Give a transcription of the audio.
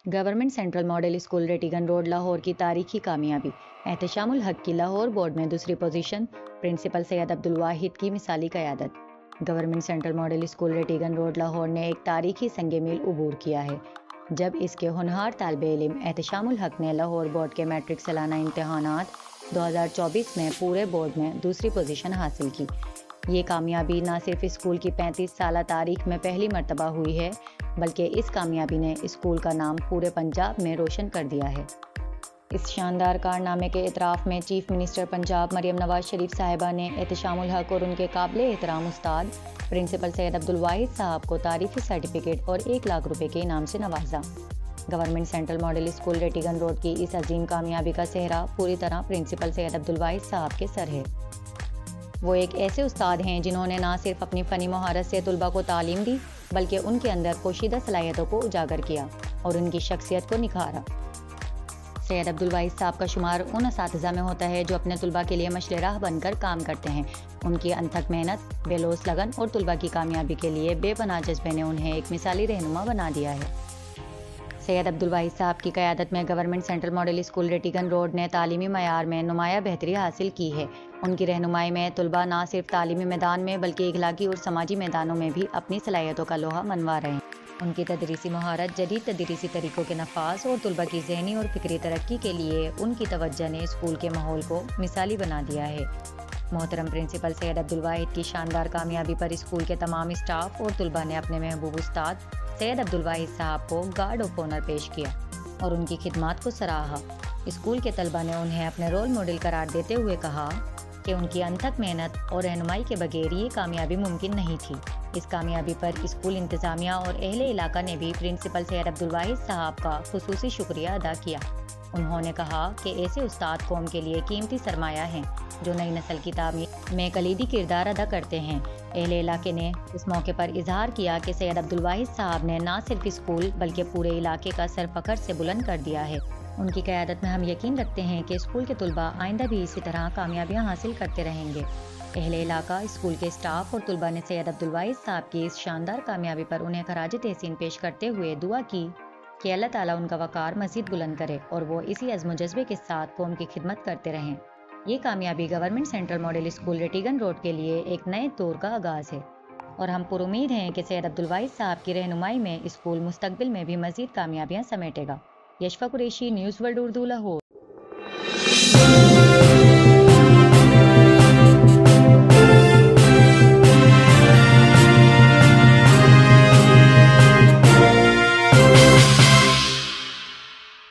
Government central model school Rattigan road Lahore की तारीखी कामयाबी। एहतशामुल हक की लाहौर बोर्ड में दूसरी पोजीशन। प्रिंसिपल सैयद अब्दुल वाहिद की मिसाली क़यादत। Government central model school Rattigan road Lahore ने एक तारीखी संगे मील उबूर किया है जब इसके होनहार तालिबे इल्म एहतशामुल हक ने लाहौर बोर्ड के मैट्रिक सालाना इम्तहानात 2024 में पूरे बोर्ड में दूसरी पोजीशन हासिल की। ये कामयाबी न सिर्फ स्कूल की 35 साल तारीख में पहली मर्तबा हुई है बल्कि इस कामयाबी ने स्कूल का नाम पूरे पंजाब में रोशन कर दिया है। इस शानदार कारनामे के इतराफ़ में चीफ मिनिस्टर पंजाब मरियम नवाज शरीफ साहिबा ने एहतशामुल हक और उनके काबिल एहतराम उस्ताद प्रिंसिपल सैयद अब्दुल वाहिद साहब को तारीफ़ी सर्टिफिकेट और 1 लाख रुपए के इनाम से नवाजा। Government central model school Rattigan road की इस अजीम कामयाबी का सेहरा पूरी तरह प्रिंसिपल सैयद अब्दुल वाहिद साहब के सर है। वो एक ऐसे उस्ताद हैं जिन्होंने ना सिर्फ अपनी फ़नी महारत से तुलबा को तालीम दी बल्कि उनके अंदर पोशीदा सलाहियतों को उजागर किया और उनकी शख्सियत को निखारा। सैयद अब्दुल वाहिद साहब का शुमार उन असातिज़ा में होता है जो अपने तुलबा के लिए मशले राह बनकर काम करते हैं। उनकी अनथक मेहनत, बेलोस लगन और तुलबा की कामयाबी के लिए बेपनाह जज्बे ने उन्हें एक मिसाली रहनुमा बना दिया है। सैयद अब्दुल वाहिद साहब की क़यादत में government central model school Rattigan road ने तालीमी मयार में नुमाया बेहतरी हासिल की है। उनकी रहनुमाई में तुलबा न सिर्फ तालीमी मैदान में बल्कि इखलाकी और समाजी मैदानों में भी अपनी सलाहियतों का लोहा मनवा रहे हैं। उनकी तदरीसी महारत, जदीद तदरीसी तरीक़ों के नफाज और तुलबा की ज़हनी और फ़िक्री तरक्की के लिए उनकी तवज्जो ने स्कूल के माहौल को मिसाली बना दिया है। मोहतरम प्रिंसिपल सैयद अब्दुल वाहिद की शानदार कामयाबी पर स्कूल के तमाम स्टाफ और तुलबा ने अपने महबूब उस्ताद सैयद अब्दुल वाहिद साहब को गार्ड ऑफ ऑनर पेश किया और उनकी खिदमात को सराहा। स्कूल के तलबा ने उन्हें अपने रोल मॉडल करार देते हुए कहा कि उनकी अनथक मेहनत और रहनुमाई के बगैर ये कामयाबी मुमकिन नहीं थी। इस कामयाबी पर स्कूल इंतज़ामिया और अहले इलाका ने भी प्रिंसिपल सैयद अब्दुल वाहिद साहब का खुसूसी शुक्रिया अदा किया। उन्होंने कहा कि ऐसे उस्ताद कौम के लिए कीमती सरमाया हैं जो नई नस्ल की तामीर में कलीदी किरदार अदा करते हैं। अहले इलाके ने इस मौके पर इजहार किया कि सैयद अब्दुल वाहिद साहब ने न सिर्फ स्कूल बल्कि पूरे इलाके का सर फखर से बुलंद कर दिया है। उनकी क़यादत में हम यकीन रखते हैं कि स्कूल के तुलबा आइंदा भी इसी तरह कामयाबियां हासिल करते रहेंगे। अहले इलाका, स्कूल के स्टाफ और तुलबा ने सैयद अब्दुल वाहिद साहब की इस शानदार कामयाबी पर उन्हें खराज तहसीन पेश करते हुए दुआ की कि अल्लाह ताला उनका वक़ार मज़ीद बुलंद करे और वो इसी अज़्म जज्बे के साथ कौम की खिदमत करते रहें। ये कामयाबी government central model school Rattigan road के लिए एक नए दौर का आगाज़ है और हम पुरुमीद हैं कि सैयद अब्दुल वाहिद साहब की रहनुमाई में स्कूल मुस्तक़बिल में भी मज़ीद कामयाबियाँ समेटेगा। यशफ़ा कुरैशी, न्यूज़ वर्ल्ड उर्दू, लाहौर।